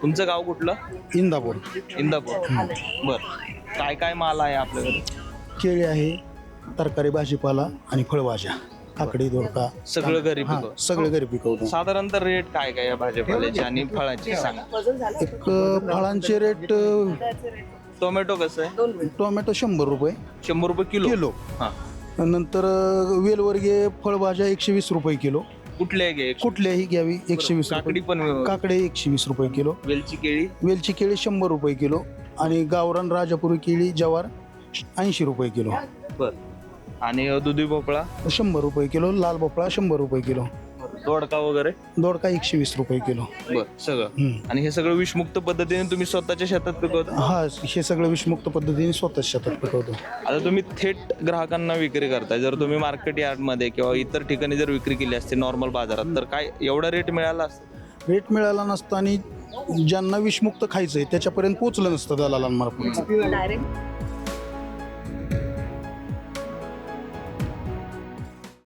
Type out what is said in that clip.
तुमचं गाव कुठलं? इंदापूर. इंदापूर. बर, काय काय माल आहे आपल्याकडे? केळी आहे, तरकारी, भाजीपाला आणि फळभाज्या, काकडी, दोडका, सगळं घरी हा, पिकवतो? सगळे घरी पिकवतो. साधारणतः रेट काय काय या भाजीपाल्याचे आणि फळांचे सांगा. एक फळांचे रेट टोमॅटो कसं आहे? टोमॅटो 100 रुपये 100 रुपये किलो. किलो. हा, नंतर वेलवर्गीय फळभाज्या 120 रुपये किलो. कुठले घे? कुठल्याही घ्यावी 120 काकडी रुपये. पण, काकडे 120 रुपये किलो. वेलची केळी वेलची केळी 100 रुपये किलो आणि गावरान राजापुरी केळी जवार 80 रुपये किलो. बर, आणि दुधी भोपळा 100 रुपये किलो. लाल भोपळा 100 रुपये किलो. दोडका वगैरे? दोडका 120 रुपये किलो. बर, सगळं. आणि हे सगळं विषमुक्त पद्धतीने तुम्ही स्वतःच्या शेतात पिकवता? हा, हे सगळं विषमुक्त पद्धतीने स्वतःच शेतात पिकवतो. आता तुम्ही थेट ग्राहकांना विक्री करताय. जर तुम्ही मार्केट यार्डमध्ये किंवा इतर ठिकाणी जर विक्री केली असते नॉर्मल बाजारात, तर काय एवढा रेट मिळाला असता? रेट मिळाला नसता आणि ज्यांना विषमुक्त खायचंय त्याच्यापर्यंत पोचलं नसतं दलालांमार्फत. डायरेक्ट